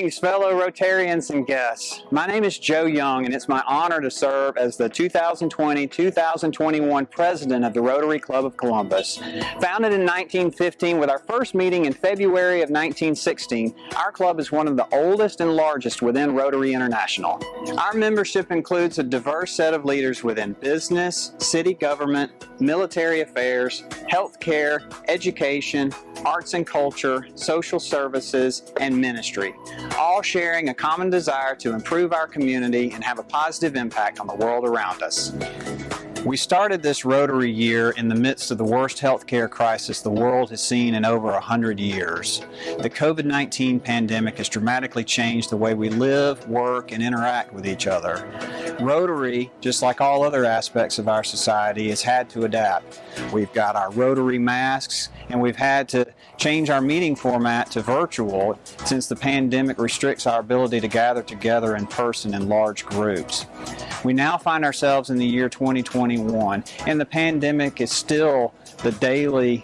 Greetings, fellow Rotarians and guests. My name is Joe Young, and it's my honor to serve as the 2020-2021 President of the Rotary Club of Columbus. Founded in 1915 with our first meeting in February of 1916, our club is one of the oldest and largest within Rotary International. Our membership includes a diverse set of leaders within business, city government, military affairs, healthcare, education, arts and culture, social services, and ministry, all sharing a common desire to improve our community and have a positive impact on the world around us. We started this Rotary year in the midst of the worst healthcare crisis the world has seen in over 100 years. The COVID-19 pandemic has dramatically changed the way we live, work, and interact with each other. Rotary, just like all other aspects of our society, has had to adapt. We've got our Rotary masks, and we've had to change our meeting format to virtual since the pandemic restricts our ability to gather together in person in large groups. We now find ourselves in the year 2021, and the pandemic is still the daily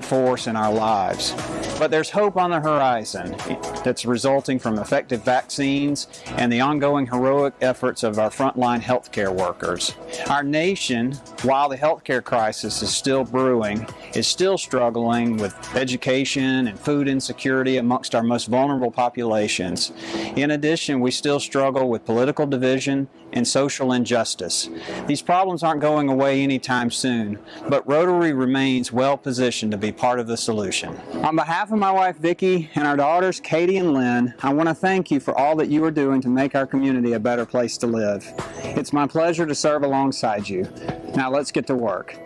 force in our lives. But there's hope on the horizon that's resulting from effective vaccines and the ongoing heroic efforts of our frontline healthcare workers. Our nation, while the healthcare crisis is still brewing, is still struggling with education and food insecurity amongst our most vulnerable populations. In addition, we still struggle with political division and social injustice. These problems aren't going away anytime soon, but Rotary remains well positioned to be part of the solution. On behalf of my wife Vicki and our daughters Katie and Lynn, I want to thank you for all that you are doing to make our community a better place to live. It's my pleasure to serve alongside you. Now let's get to work.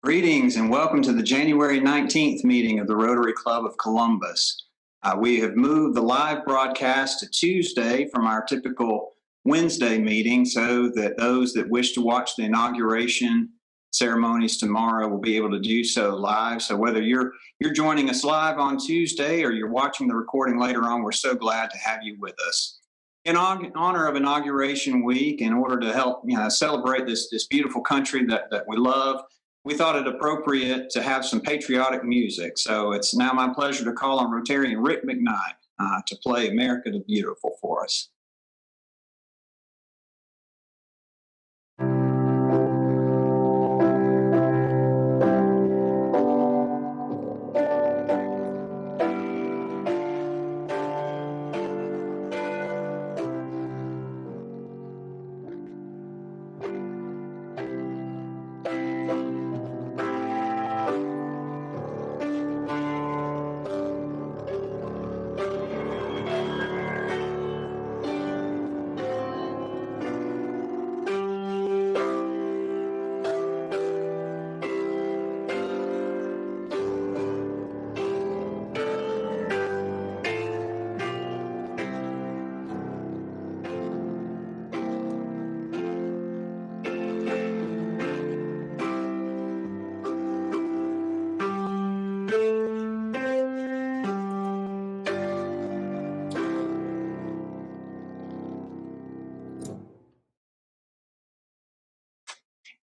Greetings and welcome to the January 19th meeting of the Rotary Club of Columbus. We have moved the live broadcast to Tuesday from our typical Wednesday meeting so that those that wish to watch the inauguration ceremonies tomorrow will be able to do so live. So whether you're joining us live on Tuesday or you're watching the recording later on, we're so glad to have you with us. In honor of Inauguration Week, in order to help celebrate this beautiful country that we love, we thought it appropriate to have some patriotic music. So it's now my pleasure to call on Rotarian Rick McKnight to play America the Beautiful for us.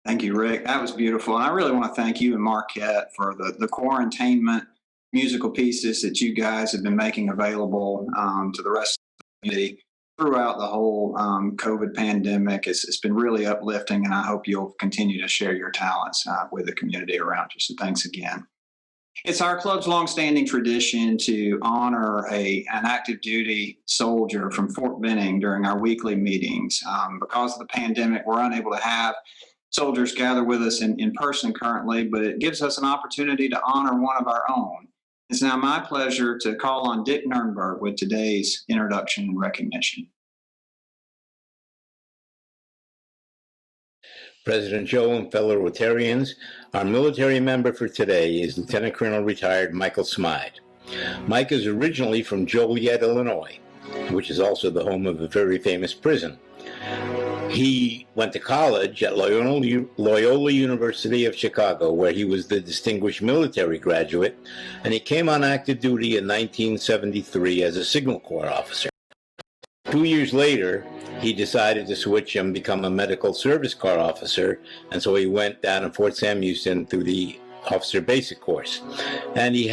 Thank you, Rick. That was beautiful. And I really want to thank you and Marquette for the quarantainment musical pieces that you guys have been making available to the rest of the community throughout the whole COVID pandemic. It's been really uplifting, and I hope you'll continue to share your talents with the community around you. So thanks again. It's our club's longstanding tradition to honor an active duty soldier from Fort Benning during our weekly meetings. Because of the pandemic, we're unable to have soldiers gather with us in person currently, but it gives us an opportunity to honor one of our own. It's now my pleasure to call on Dick Nurnberg with today's introduction and recognition. President Joe and fellow Rotarians, our military member for today is Lieutenant Colonel retired Michael Smadj. Mike is originally from Joliet, Illinois, which is also the home of a very famous prison. He went to college at Loyola University of Chicago, where he was the Distinguished Military Graduate, and he came on active duty in 1973 as a Signal Corps officer. 2 years later, he decided to switch and become a medical service corps officer, and so he went down to Fort Sam Houston through the officer basic course, and he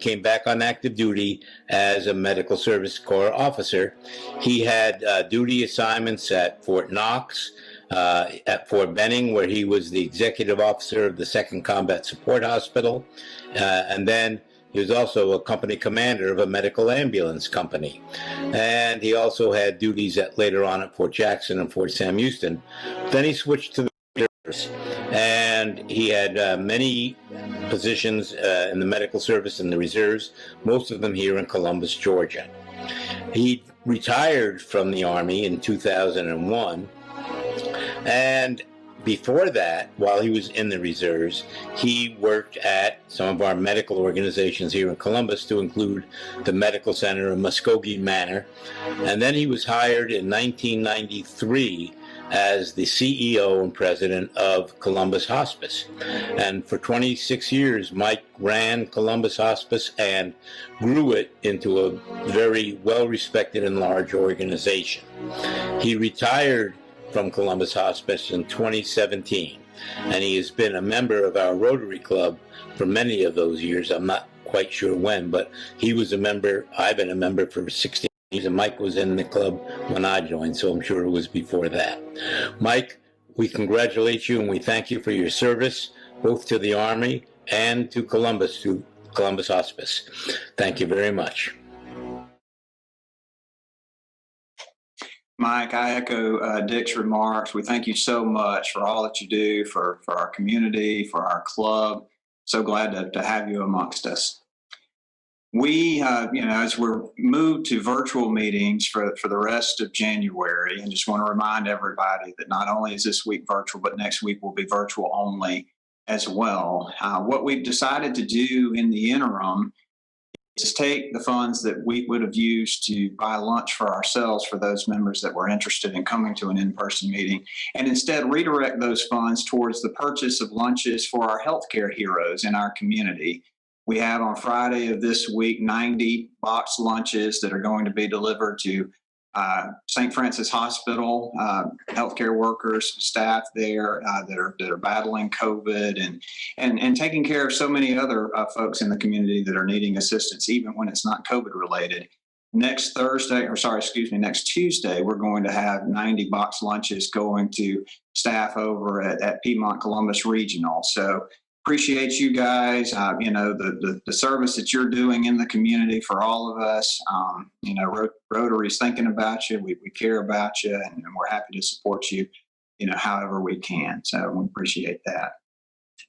came back on active duty as a medical service corps officer. He had duty assignments at Fort Knox, at Fort Benning, where he was the executive officer of the 2nd Combat Support Hospital, and then he was also a company commander of a medical ambulance company. And he also had duties later on at Fort Jackson and Fort Sam Houston. Then he switched to the reserves, and he had many positions in the medical service and the reserves, most of them here in Columbus, Georgia. He retired from the Army in 2001, and before that, while he was in the reserves, he worked at some of our medical organizations here in Columbus, to include the Medical Center of Muskogee Manor. And then he was hired in 1993 as the CEO and president of Columbus Hospice. And for 26 years, Mike ran Columbus Hospice and grew it into a very well-respected and large organization. He retired from Columbus Hospice in 2017, and he has been a member of our Rotary Club for many of those years. I'm not quite sure when, but he was a member. I've been a member for 16 years, and Mike was in the club when I joined, so I'm sure it was before that. Mike, we congratulate you and we thank you for your service, both to the Army and to Columbus Hospice. Thank you very much. Mike, I echo Dick's remarks. We thank you so much for all that you do for our community, for our club. So glad to have you amongst us. We, as we're moved to virtual meetings for the rest of January, and just want to remind everybody that not only is this week virtual, but next week will be virtual only as well. What we've decided to do in the interim is take the funds that we would have used to buy lunch for ourselves for those members that were interested in coming to an in-person meeting, and instead redirect those funds towards the purchase of lunches for our healthcare heroes in our community. We have on Friday of this week 90 boxed lunches that are going to be delivered to St. Francis Hospital, healthcare workers, staff there that are battling COVID and taking care of so many other folks in the community that are needing assistance, even when it's not COVID related. Next Tuesday, we're going to have 90 box lunches going to staff over at Piedmont Columbus Regional. So appreciate you guys, the service that you're doing in the community for all of us. Rotary's thinking about you. We care about you, and we're happy to support you, however we can. So we appreciate that.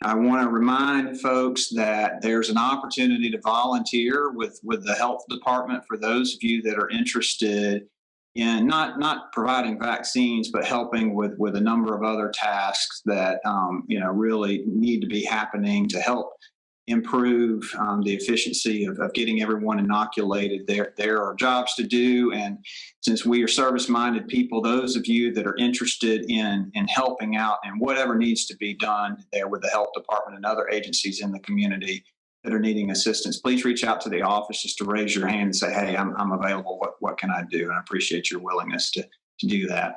I want to remind folks that there's an opportunity to volunteer with the health department for those of you that are interested in not providing vaccines, but helping with a number of other tasks that really need to be happening to help improve the efficiency of getting everyone inoculated. There are jobs to do, and since we are service-minded people, those of you that are interested in helping out and whatever needs to be done there with the health department and other agencies in the community that are needing assistance, please reach out to the office just to raise your hand and say, hey, I'm available. What can I do? And I appreciate your willingness to do that.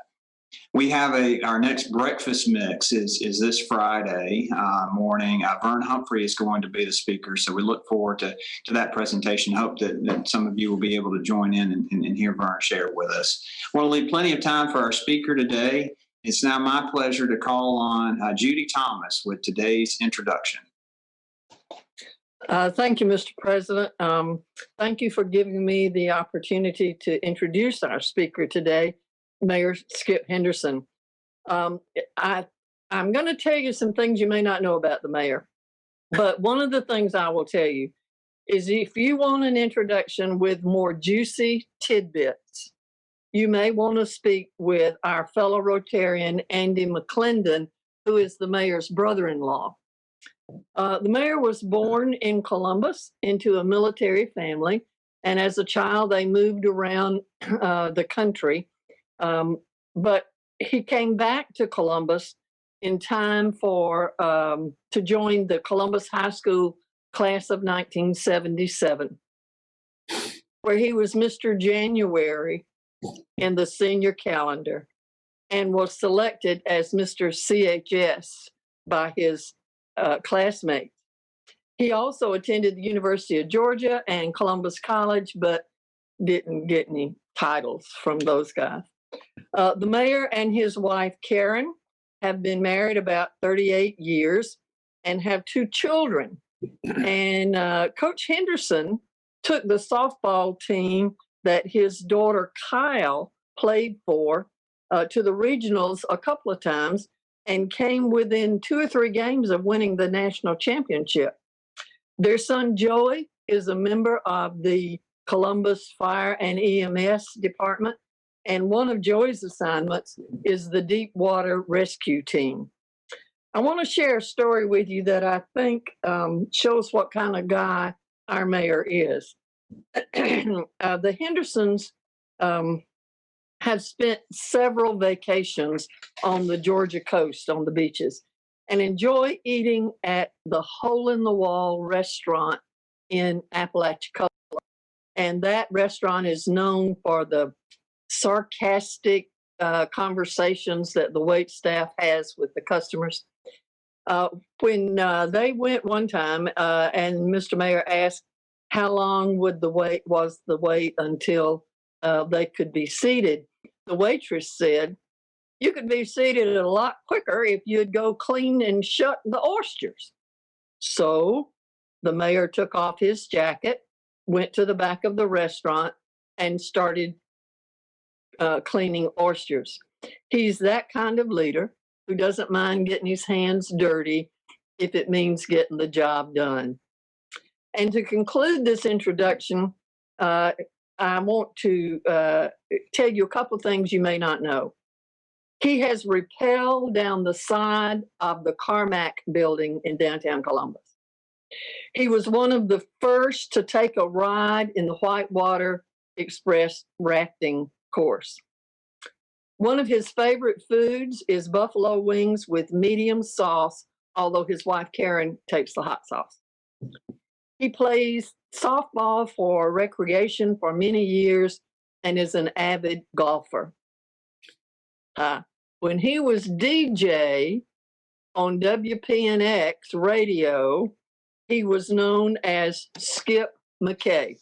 We have our next breakfast mix is this Friday morning. Vern Humphrey is going to be the speaker, so we look forward to that presentation. Hope that some of you will be able to join in and hear Vern share with us. We'll leave plenty of time for our speaker today. It's now my pleasure to call on Judy Thomas with today's introduction. Thank you, Mr. President. Thank you for giving me the opportunity to introduce our speaker today, Mayor Skip Henderson. I'm going to tell you some things you may not know about the mayor, but one of the things I will tell you is if you want an introduction with more juicy tidbits, you may want to speak with our fellow Rotarian, Andy McClendon, who is the mayor's brother-in-law. The mayor was born in Columbus into a military family, and as a child, they moved around the country. But he came back to Columbus in time to join the Columbus High School class of 1977, where he was Mr. January in the senior calendar and was selected as Mr. CHS by his classmates. He also attended the University of Georgia and Columbus College, but didn't get any titles from those guys. The mayor and his wife, Karen, have been married about 38 years and have 2 children. And Coach Henderson took the softball team that his daughter, Kyle, played for to the regionals a couple of times and came within 2 or 3 games of winning the national championship. Their son, Joey, is a member of the Columbus Fire and EMS department. And one of Joey's assignments is the Deep Water Rescue Team. I want to share a story with you that I think shows what kind of guy our mayor is. The Hendersons have spent several vacations on the Georgia coast, on the beaches, and enjoy eating at the Hole in the Wall restaurant in Apalachicola. And that restaurant is known for the sarcastic conversations that the wait staff has with the customers. When they went one time and Mr. Mayor asked how long was the wait until they could be seated, the waitress said, "You could be seated a lot quicker if you'd go clean and shut the oysters." So the mayor took off his jacket, went to the back of the restaurant, and started cleaning oysters. He's that kind of leader who doesn't mind getting his hands dirty if it means getting the job done. And to conclude this introduction, I want to tell you a couple of things you may not know. He has rappelled down the side of the Carmack building in downtown Columbus. He was one of the first to take a ride in the Whitewater Express rafting course. One of his favorite foods is buffalo wings with medium sauce, although his wife Karen takes the hot sauce. He plays softball for recreation for many years and is an avid golfer. When he was DJ on WPNX radio, he was known as Skip McKay.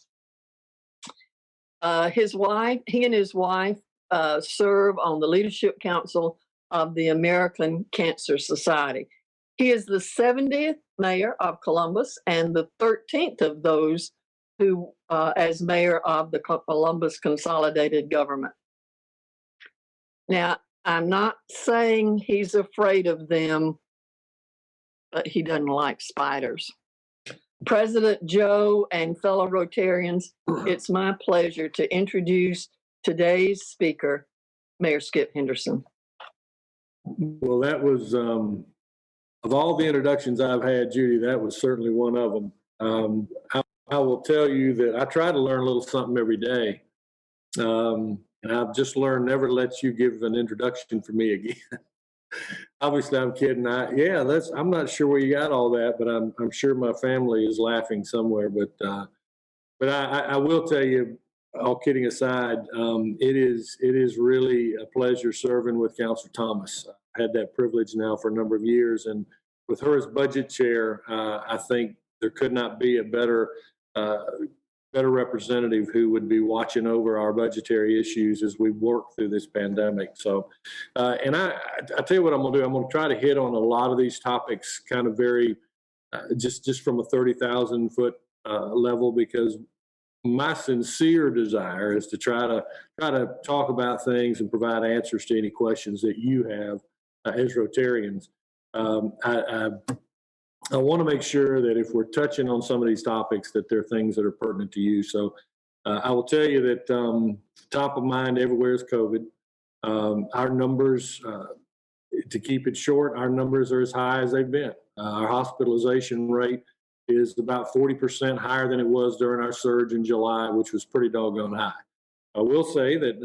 He and his wife serve on the Leadership Council of the American Cancer Society. He is the 70th mayor of Columbus and the 13th of those who, as mayor of the Columbus Consolidated Government. Now, I'm not saying he's afraid of them, but he doesn't like spiders. President Joe and fellow Rotarians, it's my pleasure to introduce today's speaker, Mayor Skip Henderson. Well, that was, of all the introductions I've had, Judy, that was certainly one of them. I will tell you that I try to learn a little something every day. And I've just learned never to let you give an introduction for me again. Obviously, I'm kidding. I'm not sure where you got all that, but I'm sure my family is laughing somewhere. But I will tell you, all kidding aside, it is really a pleasure serving with Councilor Thomas. I've had that privilege now for a number of years, and with her as budget chair, I think there could not be a better representative who would be watching over our budgetary issues as we work through this pandemic. So, and I tell you what I'm going to do. I'm going to try to hit on a lot of these topics kind of very, just from a 30,000 foot level, because my sincere desire is to try to talk about things and provide answers to any questions that you have as Rotarians. I want to make sure that if we're touching on some of these topics, that they're things that are pertinent to you. So I will tell you that top of mind everywhere is COVID. Our numbers, to keep it short, our numbers are as high as they've been. Our hospitalization rate is about 40% higher than it was during our surge in July, which was pretty doggone high. I will say that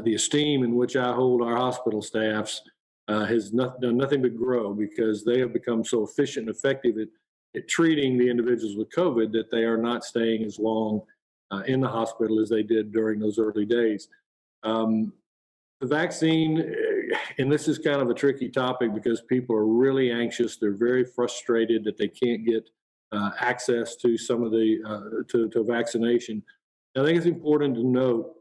the esteem in which I hold our hospital staffs has done nothing but grow, because they have become so efficient and effective at treating the individuals with COVID that they are not staying as long in the hospital as they did during those early days. The vaccine, and this is kind of a tricky topic because people are really anxious. They're very frustrated that they can't get access to some of the to vaccination. I think it's important to note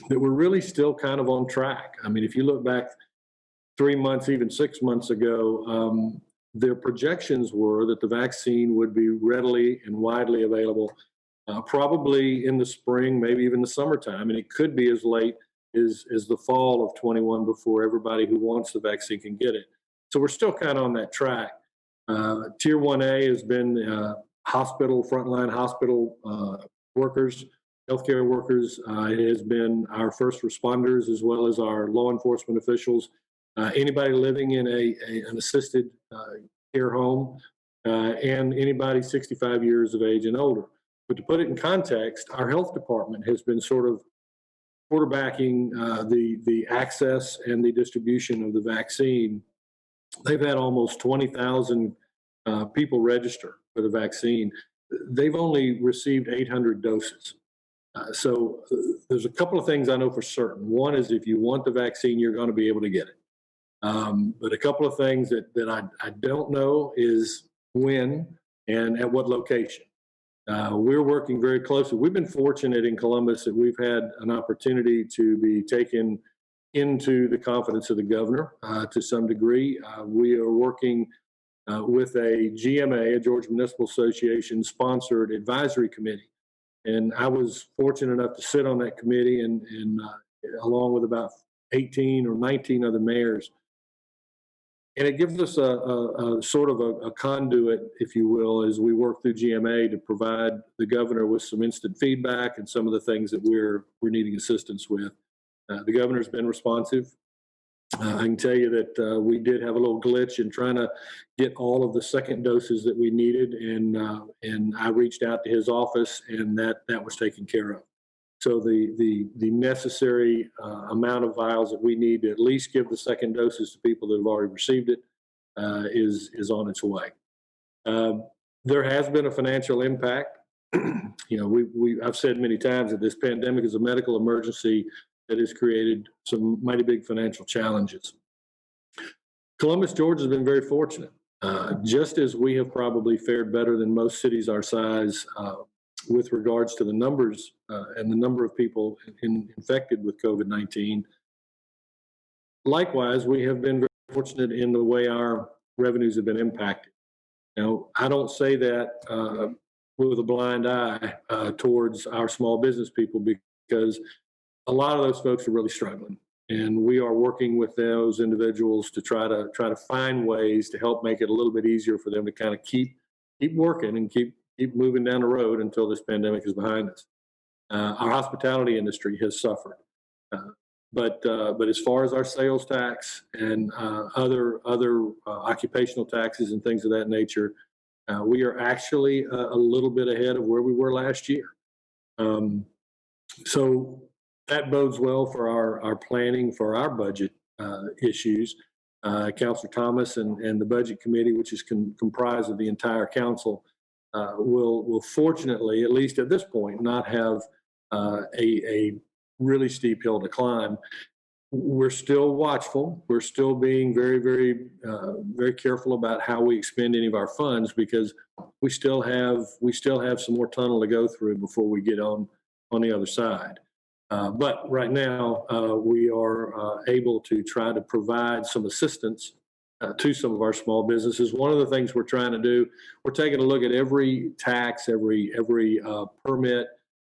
that we're really still kind of on track. I mean, if you look back 3 months, even 6 months ago, their projections were that the vaccine would be readily and widely available, probably in the spring, maybe even the summertime, and it could be as late as the fall of 21 before everybody who wants the vaccine can get it. So we're still kind of on that track. Tier 1A has been hospital, frontline hospital workers, healthcare workers. It has been our first responders as well as our law enforcement officials, anybody living in an assisted care home, and anybody 65 years of age and older. But to put it in context, our health department has been sort of quarterbacking the access and the distribution of the vaccine. They've had almost 20,000 people register for the vaccine. They've only received 800 doses. So there's a couple of things I know for certain. One is if you want the vaccine, you're going to be able to get it. But a couple of things that I don't know is when and at what location. We're working very closely. We've been fortunate in Columbus that we've had an opportunity to be taken into the confidence of the governor to some degree. We are working with a GMA, a Georgia Municipal Association sponsored advisory committee. And I was fortunate enough to sit on that committee and along with about 18 or 19 other mayors. And it gives us a sort of a conduit, if you will, as we work through GMA to provide the governor with some instant feedback and some of the things that we're needing assistance with. The governor's been responsive. I can tell you that we did have a little glitch in trying to get all of the second doses that we needed, and I reached out to his office, and that was taken care of. So the necessary amount of vials that we need to at least give the second doses to people that have already received it is on its way. There has been a financial impact. You know, I've said many times that this pandemic is a medical emergency that has created some mighty big financial challenges. Columbus, Georgia has been very fortunate. Just as we have probably fared better than most cities our size with regards to the numbers and the number of people infected with COVID-19. Likewise, we have been very fortunate in the way our revenues have been impacted. Now, I don't say that with a blind eye towards our small business people, because a lot of those folks are really struggling. And we are working with those individuals to try to find ways to help make it a little bit easier for them to kind of keep working and keep moving down the road until this pandemic is behind us. Our hospitality industry has suffered, but as far as our sales tax and other occupational taxes and things of that nature, we are actually a little bit ahead of where we were last year. So that bodes well for our planning for our budget issues. Councilor Thomas and the budget committee, which is comprised of the entire council, will fortunately, at least at this point, not have a really steep hill to climb. We're still watchful. We're still being very, very, very careful about how we expend any of our funds, because we still have some more tunnel to go through before we get on the other side. But right now, we are able to try to provide some assistance to some of our small businesses. One of the things we're trying to do, we're taking a look at every tax, every permit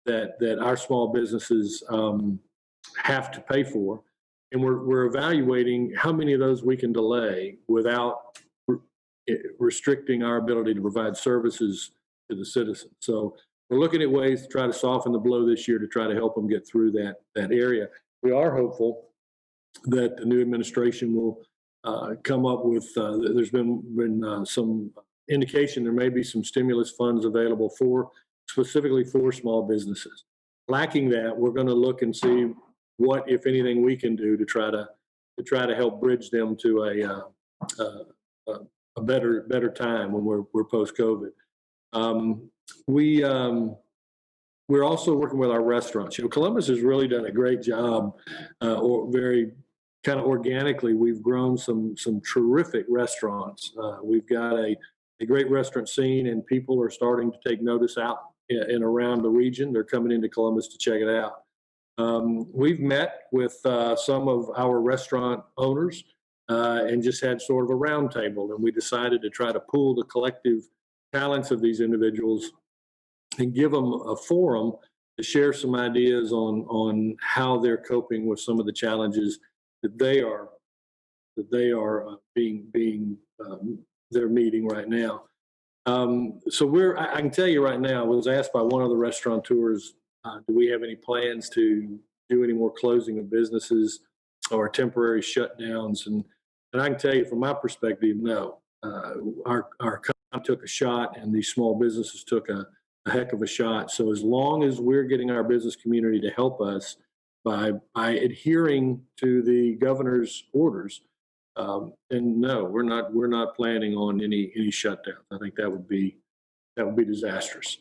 that our small businesses have to pay for, and we're evaluating how many of those we can delay without restricting our ability to provide services to the citizens. So we're looking at ways to try to soften the blow this year to try to help them get through that area. We are hopeful that the new administration will come up with, there's been some indication there may be some stimulus funds available specifically for small businesses. Lacking that, we're going to look and see what, if anything, we can do to try to help bridge them to a better time when we're post-COVID. We we're also working with our restaurants. Columbus has really done a great job, or very kind of organically. We've grown some terrific restaurants. We've got a great restaurant scene, and people are starting to take notice out and around the region. They're coming into Columbus to check it out. We've met with some of our restaurant owners and just had sort of a roundtable, and we decided to try to pool the collective talents of these individuals and give them a forum to share some ideas on how they're coping with some of the challenges that they are they're meeting right now. So I can tell you right now, I was asked by one of the restaurateurs, do we have any plans to do any more closing of businesses or temporary shutdowns? And I can tell you from my perspective, no. Our company took a shot, and these small businesses took a heck of a shot. So as long as we're getting our business community to help us by adhering to the governor's orders, and no, we're not planning on any shutdowns. I think that would be disastrous.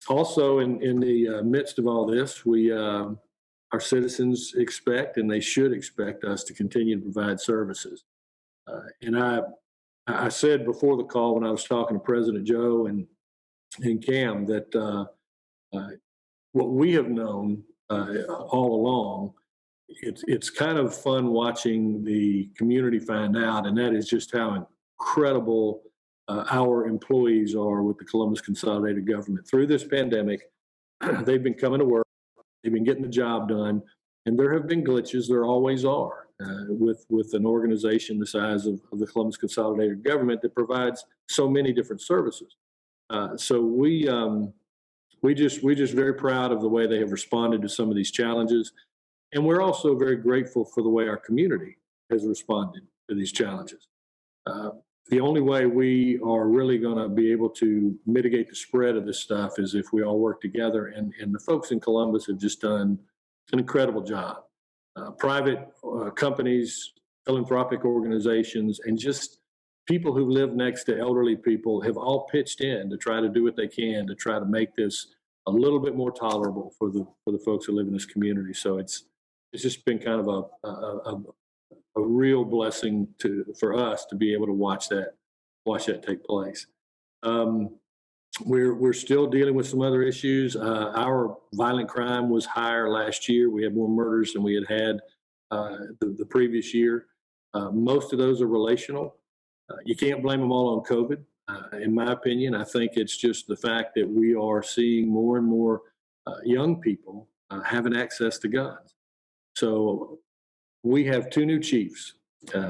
Also, in the midst of all this, our citizens expect, and they should expect, us to continue to provide services. And I said before the call, when I was talking to President Joe and Cam, that what we have known all along, it's kind of fun watching the community find out, and that is just how incredible our employees are with the Columbus Consolidated Government. Through this pandemic, they've been coming to work, they've been getting the job done, and there have been glitches. There always are with an organization the size of the Columbus Consolidated Government that provides so many different services. So we're just very proud of the way they have responded to some of these challenges. And we're also very grateful for the way our community has responded to these challenges. The only way we are really going to be able to mitigate the spread of this stuff is if we all work together. And the folks in Columbus have just done an incredible job. Private companies, philanthropic organizations, and just people who live next to elderly people have all pitched in to try to do what they can to try to make this a little bit more tolerable for the folks who live in this community. So it's just been kind of a real blessing for us to be able to watch that take place. We're still dealing with some other issues. Our violent crime was higher last year. We had more murders than we had the previous year. Most of those are relational. You can't blame them all on COVID. In my opinion, I think it's just the fact that we are seeing more and more young people having access to guns. So we have two new chiefs.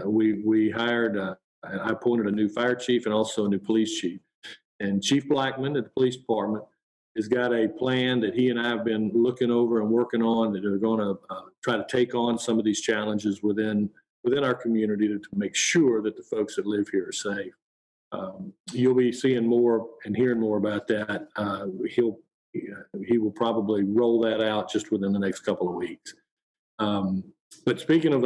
We hired, I appointed a new fire chief and also a new police chief. And Chief Blackman at the police department has got a plan that he and I have been looking over and working on that are going to try to take on some of these challenges within our community to make sure that the folks that live here are safe. You'll be seeing more and hearing more about that. He will probably roll that out just within the next couple of weeks. But speaking of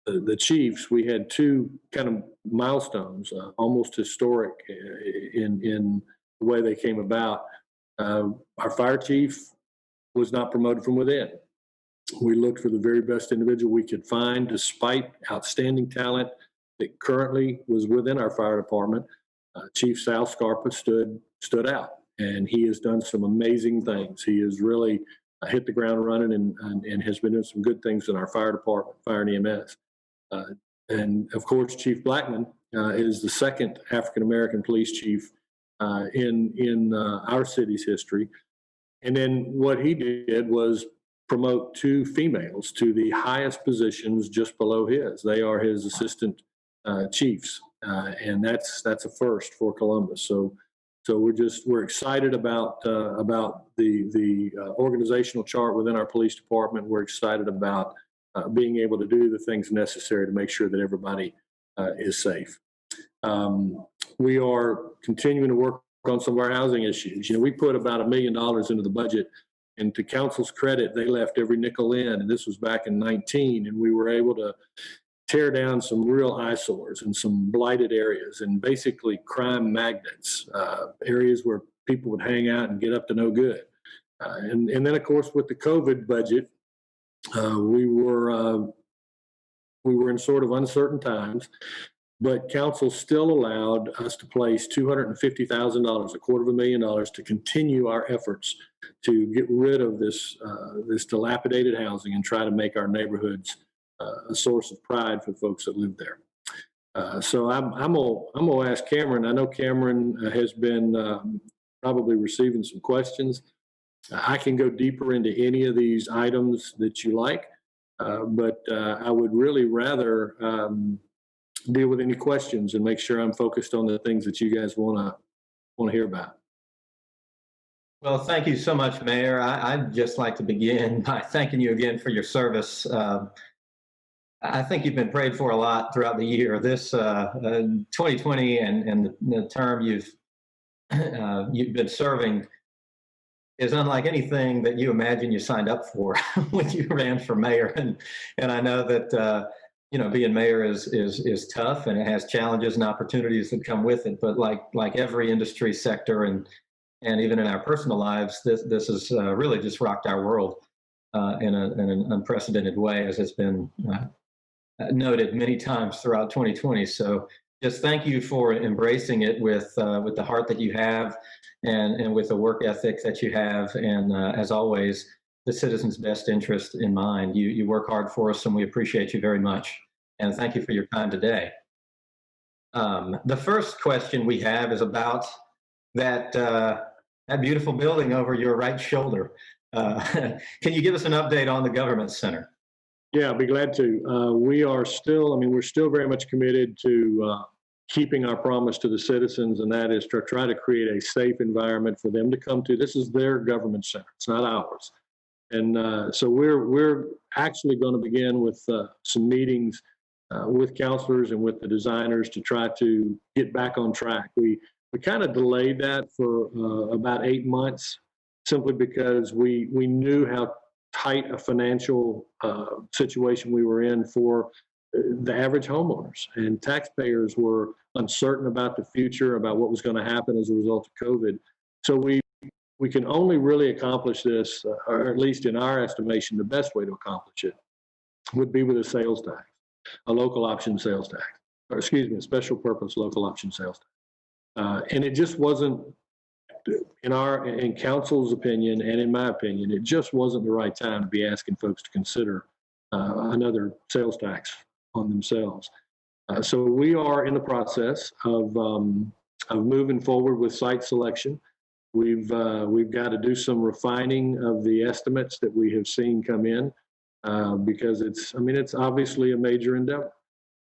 the chiefs, we had two kind of milestones, almost historic in the way they came about. Our fire chief was not promoted from within. We looked for the very best individual we could find, despite outstanding talent that currently was within our fire department. Chief Sal Scarpa stood out, and he has done some amazing things. He has really hit the ground running and has been doing some good things in our fire department, fire and EMS. And of course, Chief Blackman is the second African-American police chief in our city's history. And then what he did was promote two females to the highest positions just below his. They are his assistant chiefs, and that's a first for Columbus. So we're excited about the organizational chart within our police department. We're excited about being able to do the things necessary to make sure that everybody is safe. We are continuing to work on some of our housing issues. We put about $1 million into the budget, and to council's credit, they left every nickel in, and this was back in 19, and we were able to tear down some real eyesores and some blighted areas and basically crime magnets, areas where people would hang out and get up to no good. And then, of course, with the COVID budget, we were in sort of uncertain times, but council still allowed us to place $250,000, $250,000, to continue our efforts to get rid of this dilapidated housing and try to make our neighborhoods a source of pride for folks that live there. So I'm gonna ask Cameron. I know Cameron has been probably receiving some questions. I can go deeper into any of these items that you like, but I would really rather deal with any questions and make sure I'm focused on the things that you guys want to hear about. Well, thank you so much, Mayor. I'd just like to begin by thanking you again for your service. I think you've been prayed for a lot throughout the year. This 2020 and the term you've been serving is unlike anything that you imagine you signed up for when you ran for mayor. And I know that being mayor is tough, and it has challenges and opportunities that come with it. But like every industry sector and even in our personal lives, this has really just rocked our world in an unprecedented way, as it's been noted many times throughout 2020. So just thank you for embracing it with the heart that you have and with the work ethic that you have. And as always, the citizens' best interest in mind. You work hard for us, and we appreciate you very much. And thank you for your time today. The first question we have is about that beautiful building over your right shoulder. Can you give us an update on the Government Center? Yeah, I'd be glad to. We're still very much committed to keeping our promise to the citizens, and that is to try to create a safe environment for them to come to. This is their government center. It's not ours. And so we're actually going to begin with some meetings with counselors and with the designers to try to get back on track. We kind of delayed that for about 8 months, simply because we knew how tight a financial situation we were in for the average homeowners, and taxpayers were uncertain about the future, about what was going to happen as a result of COVID. So we can only really accomplish this, or at least in our estimation, the best way to accomplish it would be with a sales tax, a local option sales tax, or excuse me, a special purpose local option sales tax. And it just wasn't, in council's opinion and in my opinion, it just wasn't the right time to be asking folks to consider another sales tax on themselves. So we are in the process of moving forward with site selection. We've got to do some refining of the estimates that we have seen come in because it's obviously a major endeavor,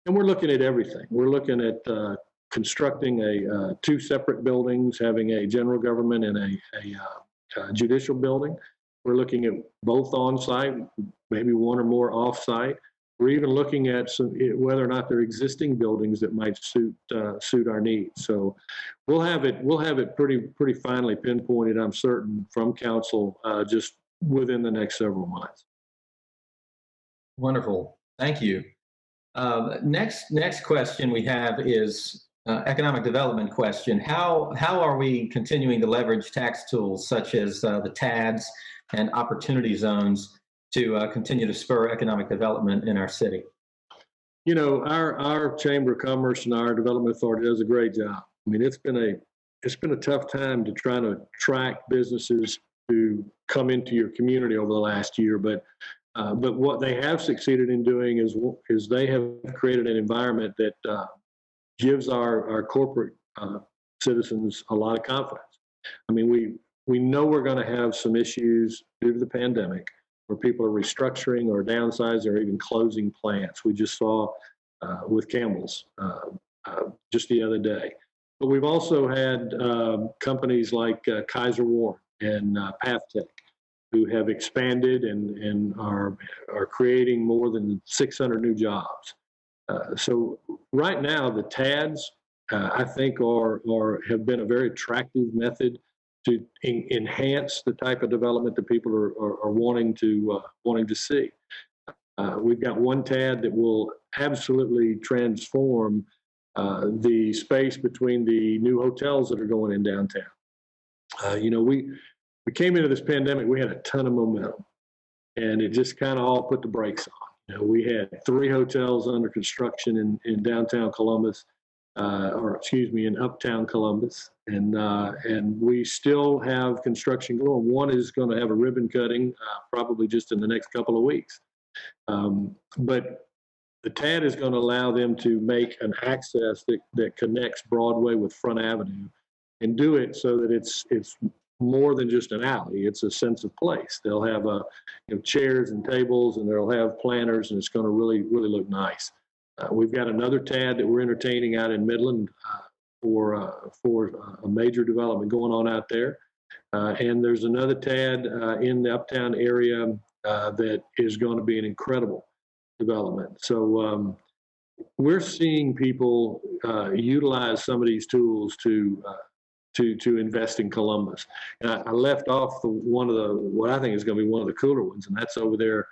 and we're looking at everything. We're looking at constructing two separate buildings, having a general government and a judicial building. We're looking at both on-site, maybe one or more off-site. We're even looking at whether or not there are existing buildings that might suit our needs. So we'll have it pretty finely pinpointed, I'm certain, from council just within the next several months. Wonderful, thank you. Next question we have is economic development question. How are we continuing to leverage tax tools such as the TADs and opportunity zones to continue to spur economic development in our city? You know, our Chamber of Commerce and our Development Authority does a great job. I mean, it's been a tough time to try to attract businesses to come into your community over the last year, but what they have succeeded in doing is they have created an environment that gives our corporate citizens a lot of confidence. I mean, we know we're going to have some issues due to the pandemic, where people are restructuring or downsizing or even closing plants. We just saw with Campbell's just the other day. But we've also had companies like Kaiser Warren and PathTech who have expanded and are creating more than 600 new jobs. So right now, the TADs, I think, have been a very attractive method to enhance the type of development that people are wanting to see. We've got one TAD that will absolutely transform the space between the new hotels that are going in downtown. We came into this pandemic, we had a ton of momentum, and it just kind of all put the brakes on. We had 3 hotels under construction in downtown Columbus, in uptown Columbus, and we still have construction going. One is going to have a ribbon cutting probably just in the next couple of weeks, but the TAD is going to allow them to make an access that connects Broadway with Front Avenue, and do it so that it's more than just an alley. It's a sense of place. They'll have chairs and tables, and they'll have planters, and it's going to really look nice. We've got another TAD that we're entertaining out in Midland for a major development going on out there, and there's another TAD in the uptown area that is going to be an incredible development. So we're seeing people utilize some of these tools to invest in Columbus. And I left off what I think is going to be one of the cooler ones, and that's over there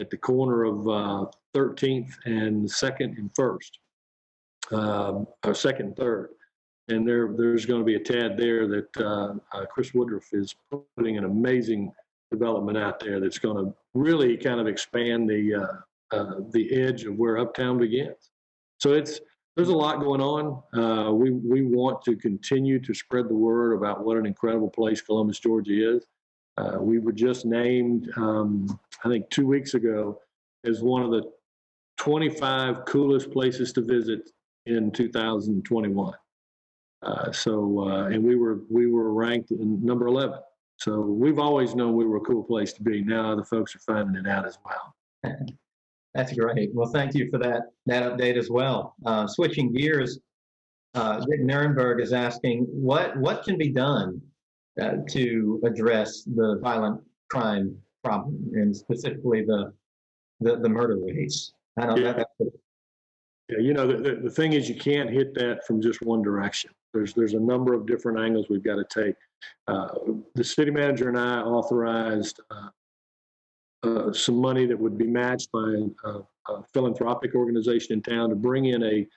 at the corner of 13th and 2nd and 1st, or 2nd and 3rd. And there's going to be a TAD there that Chris Woodruff is putting an amazing development out there that's going to really kind of expand the edge of where Uptown begins. So there's a lot going on. We want to continue to spread the word about what an incredible place Columbus, Georgia is. We were just named, I think 2 weeks ago, as one of the 25 coolest places to visit in 2021. And we were ranked in number 11. So we've always known we were a cool place to be. Now other folks are finding it out as well. That's great. Well, thank you for that update as well. Switching gears, Dick Nurnberg is asking what can be done to address the violent crime problem, and specifically the murder rates. I know that's the thing is, you can't hit that from just one direction. There's a number of different angles we've got to take. The city manager and I authorized some money that would be matched by a philanthropic organization in town to bring in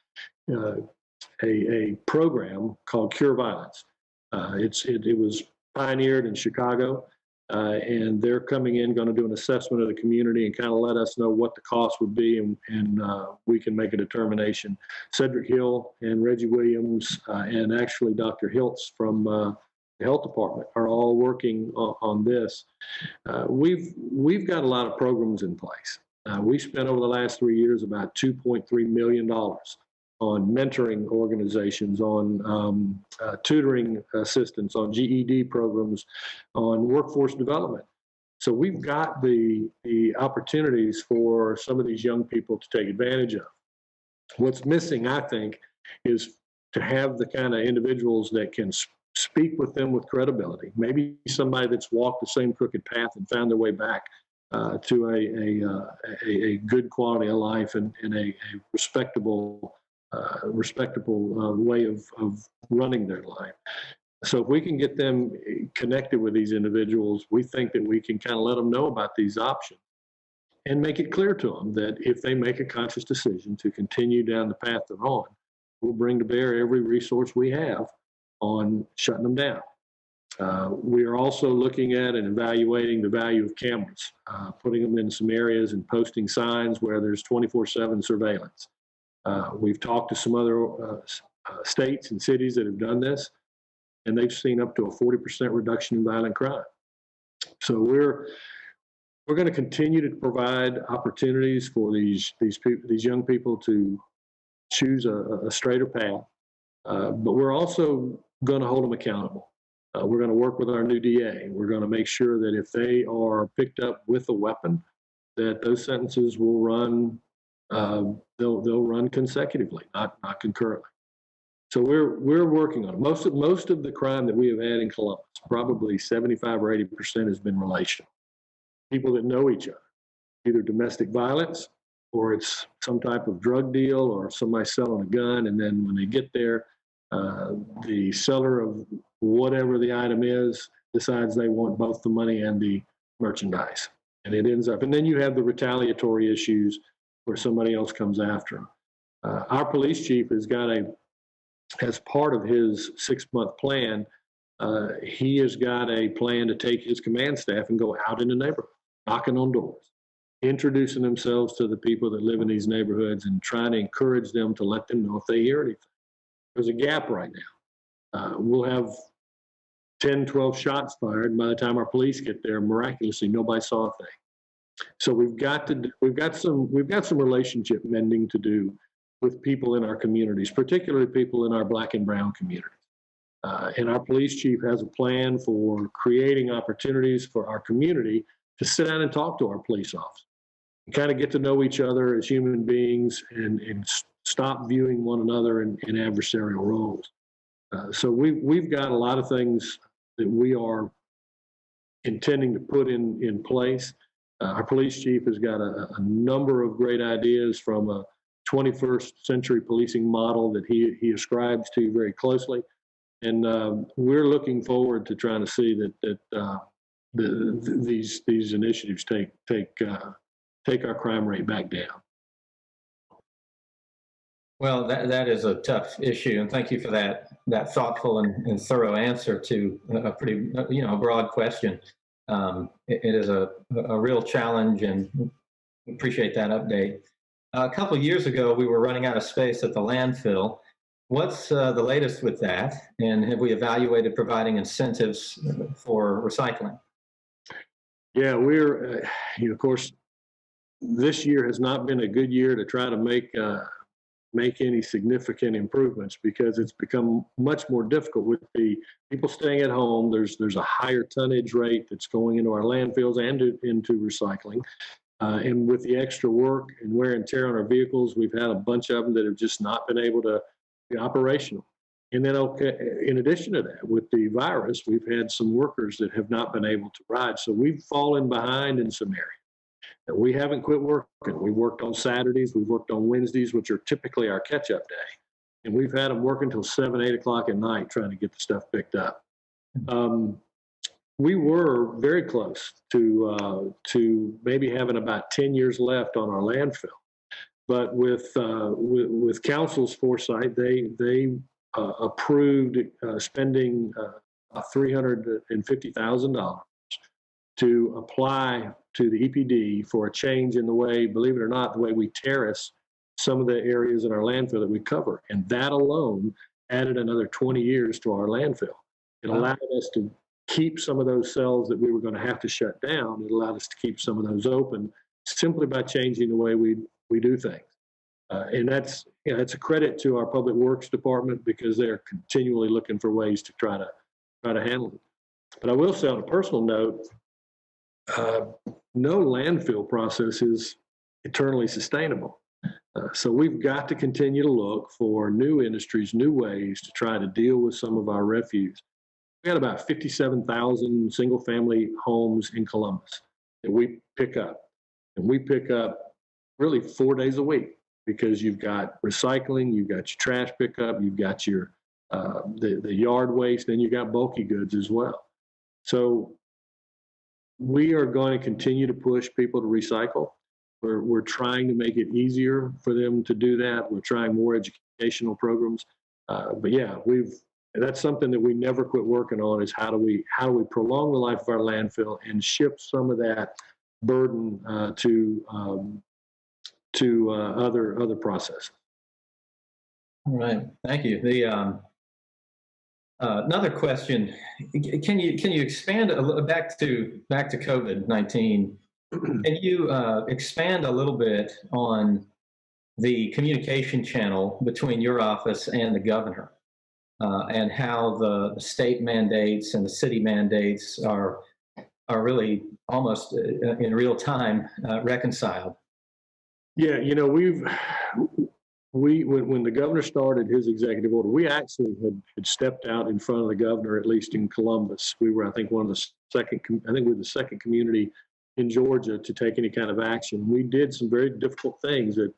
a program called Cure Violence. It was pioneered in Chicago, and they're coming in, going to do an assessment of the community and kind of let us know what the cost would be, and we can make a determination. Cedric Hill and Reggie Williams and actually Dr. Hiltz from the health department are all working on this. We've got a lot of programs in place. We spent over the last 3 years about $2.3 million on mentoring organizations, on tutoring assistance, on GED programs, on workforce development. So we've got the opportunities for some of these young people to take advantage of. What's missing, I think, is to have the kind of individuals that can speak with them with credibility. Maybe somebody that's walked the same crooked path and found their way back to a good quality of life and a respectable way of running their life. So if we can get them connected with these individuals, we think that we can kind of let them know about these options and make it clear to them that if they make a conscious decision to continue down the path they're on, we'll bring to bear every resource we have on shutting them down. We are also looking at and evaluating the value of cameras, putting them in some areas and posting signs where there's 24/7 surveillance. We've talked to some other states and cities that have done this, and they've seen up to a 40% reduction in violent crime. So we're going to continue to provide opportunities for these young people to choose a straighter path, but we're also going to hold them accountable. We're going to work with our new DA. We're going to make sure that if they are picked up with a weapon, that those sentences will run. They'll run consecutively, not concurrently. So we're working on it. Most of the crime that we have had in Columbus, probably 75 or 80%, has been relational. People that know each other, either domestic violence or it's some type of drug deal or somebody selling a gun, and then when they get there, the seller of whatever the item is decides they want both the money and the merchandise, and it ends up. And then you have the retaliatory issues where somebody else comes after them. Our police chief has got as part of his 6-month plan, he has got a plan to take his command staff and go out in the neighborhood, knocking on doors, introducing themselves to the people that live in these neighborhoods and trying to encourage them to let them know if they hear anything. There's a gap right now. We'll have 10, 12 shots fired. And by the time our police get there, miraculously, nobody saw a thing. So we've got some relationship mending to do with people in our communities, particularly people in our Black and brown communities. And our police chief has a plan for creating opportunities for our community to sit down and talk to our police officers, and kind of get to know each other as human beings and stop viewing one another in adversarial roles. So we've got a lot of things that we are intending to put in place. Our police chief has got a number of great ideas from a 21st century policing model that he ascribes to very closely. And we're looking forward to trying to see that these initiatives take our crime rate back down. Well, that is a tough issue, and thank you for that thoughtful and thorough answer to a pretty broad question. It is a real challenge, and appreciate that update. A couple of years ago, we were running out of space at the landfill. What's the latest with that, and have we evaluated providing incentives for recycling? Yeah, we're of course, this year has not been a good year to try to make any significant improvements because it's become much more difficult with the people staying at home. There's a higher tonnage rate that's going into our landfills and into recycling. And with the extra work and wear and tear on our vehicles, we've had a bunch of them that have just not been able to be operational. And then, in addition to that, with the virus, we've had some workers that have not been able to ride. So we've fallen behind in some areas. We haven't quit working. We worked on Saturdays. We've worked on Wednesdays, which are typically our catch-up day. And we've had them working until 7, 8 o'clock at night trying to get the stuff picked up. We were very close to maybe having about 10 years left on our landfill. But with council's foresight, they approved spending $350,000 to apply to the EPD for a change in the way, believe it or not, the way we terrace some of the areas in our landfill that we cover. And that alone added another 20 years to our landfill. It allowed us to keep some of those cells that we were going to have to shut down. It allowed us to keep some of those open simply by changing the way we do things. And that's a credit to our public works department because they're continually looking for ways to try to handle it. But I will say on a personal note, no landfill process is eternally sustainable. So we've got to continue to look for new industries, new ways to try to deal with some of our refuse. We got about 57,000 single-family homes in Columbus that we pick up. And we pick up really 4 days a week because you've got recycling, you've got your trash pickup, you've got your the yard waste, and you've got bulky goods as well. So we are going to continue to push people to recycle. We're trying to make it easier for them to do that. We're trying more educational programs. But yeah, that's something that we never quit working on is how do we prolong the life of our landfill and shift some of that burden to other processes. All right, thank you. Another question: Can you expand a little back to COVID-19? Can you expand a little bit on the communication channel between your office and the governor, and how the state mandates and the city mandates are really almost in real time reconciled? Yeah, when the governor started his executive order, we actually had stepped out in front of the governor, at least in Columbus. We were, I think, we were the second community in Georgia to take any kind of action. We did some very difficult things that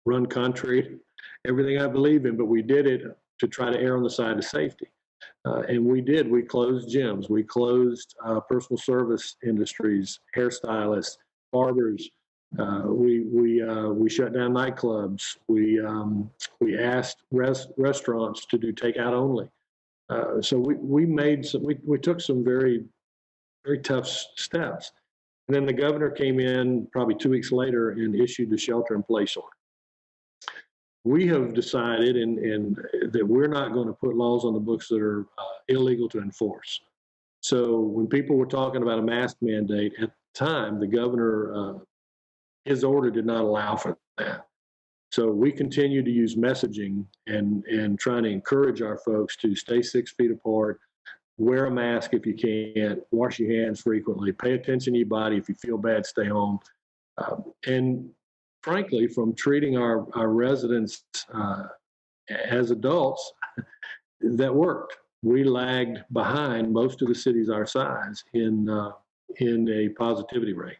run contrary to everything I believe in, but we did it to try to err on the side of safety. And we did. We closed gyms. We closed personal service industries, hairstylists, barbers. We shut down nightclubs. We asked restaurants to do takeout only. So we took some very, very tough steps. And then the governor came in probably 2 weeks later and issued the shelter-in-place order. We have decided that we're not going to put laws on the books that are illegal to enforce. So when people were talking about a mask mandate at the time, the governor, his order did not allow for that. So we continue to use messaging and trying to encourage our folks to stay 6 feet apart, wear a mask if you can't, wash your hands frequently, pay attention to your body. If you feel bad, stay home. And frankly, from treating our residents as adults, that worked. We lagged behind most of the cities our size in a positivity rate.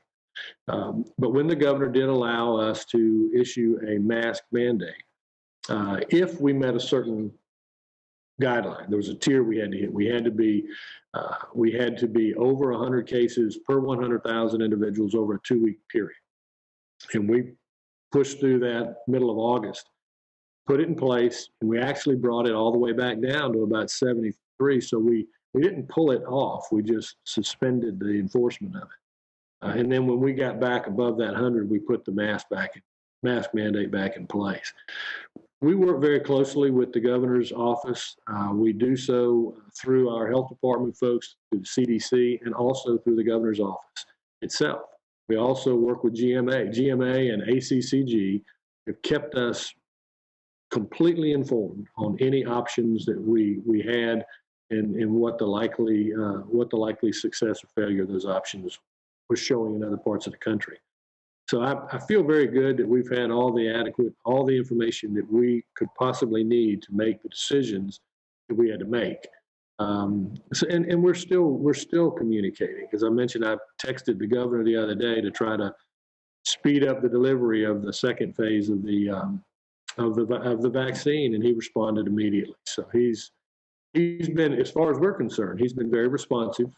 But when the governor did allow us to issue a mask mandate, if we met a certain guideline, there was a tier we had to hit. We had to be over 100 cases per 100,000 individuals over a 2-week period, and we pushed through that middle of August, put it in place, and we actually brought it all the way back down to about 73. So we didn't pull it off. We just suspended the enforcement of it. And then when we got back above that 100, we put the mask mandate back in place. We work very closely with the governor's office. We do so through our health department folks, through the CDC, and also through the governor's office itself. We also work with GMA. GMA and ACCG have kept us completely informed on any options that we had and what the likely success or failure of those options was showing in other parts of the country. So I feel very good that we've had all the information that we could possibly need to make the decisions that we had to make. And we're still communicating. As I mentioned, I texted the governor the other day to try to speed up the delivery of the second phase of the vaccine, and he responded immediately. So he's been, as far as we're concerned, he's been very responsive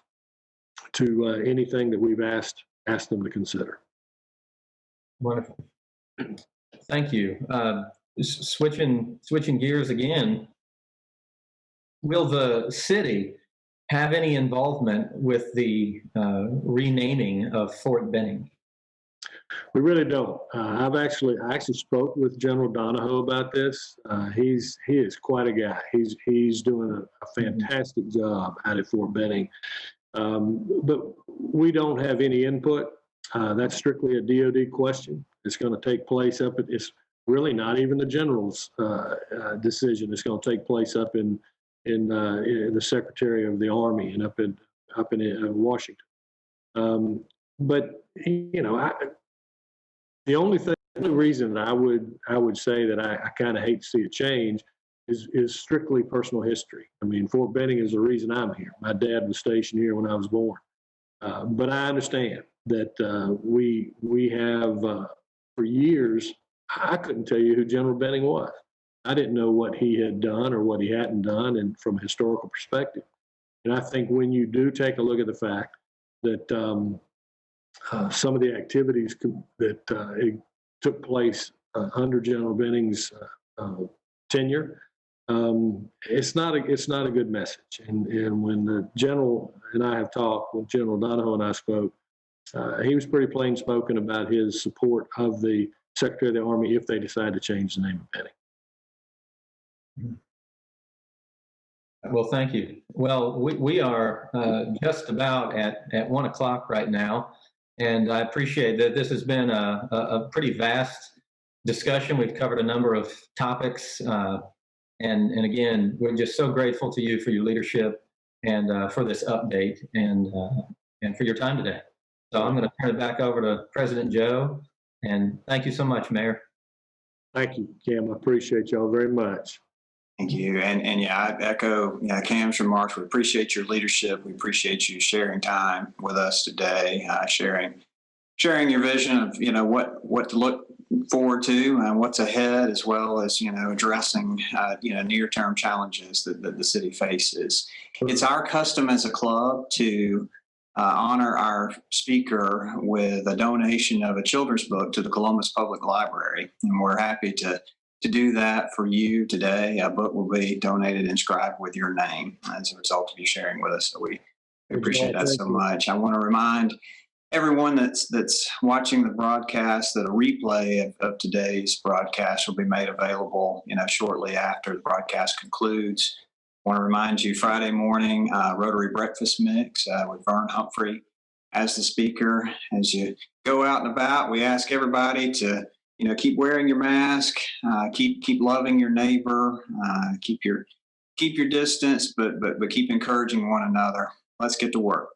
to anything that we've asked them to consider. Wonderful. Thank you. Switching gears again, will the city have any involvement with the renaming of Fort Benning? We really don't. I actually spoke with General Donahoe about this. He is quite a guy. He's doing a fantastic job out at Fort Benning. But we don't have any input. That's strictly a DOD question. It's going to take place it's really not even the general's decision. It's going to take place up in the Secretary of the Army and up in Washington. But the only reason that I would say that I kind of hate to see a change is strictly personal history. I mean, Fort Benning is the reason I'm here. My dad was stationed here when I was born. But I understand that we have, for years, I couldn't tell you who General Benning was. I didn't know what he had done or what he hadn't done, and from a historical perspective. And I think when you do take a look at the fact that some of the activities that took place under General Benning's tenure, it's not a good message. And when the general and I have talked, when General Donahoe and I spoke, he was pretty plain spoken about his support of the Secretary of the Army if they decide to change the name of Benning. Well, thank you. Well, we are just about at 1 o'clock right now, and I appreciate that this has been a pretty vast discussion. We've covered a number of topics. And again, we're just so grateful to you for your leadership and for this update and for your time today. So I'm going to turn it back over to President Joe, and thank you so much, Mayor. Thank you, Cam. I appreciate y'all very much. Thank you. And yeah, I echo Cam's remarks. We appreciate your leadership. We appreciate you sharing time with us today, sharing your vision of what to look forward to and what's ahead, as well as addressing near-term challenges that the city faces. It's our custom as a club to honor our speaker with a donation of a children's book to the Columbus Public Library, and we're happy to to do that for you today. A book will be donated and inscribed with your name as a result of you sharing with us. So we appreciate that so much. I want to remind everyone that's watching the broadcast that a replay of today's broadcast will be made available, shortly after the broadcast concludes. I want to remind you, Friday morning, Rotary Breakfast Mix with Vern Humphrey as the speaker. As you go out and about, we ask everybody to, keep wearing your mask, keep loving your neighbor, keep your distance, but keep encouraging one another. Let's get to work.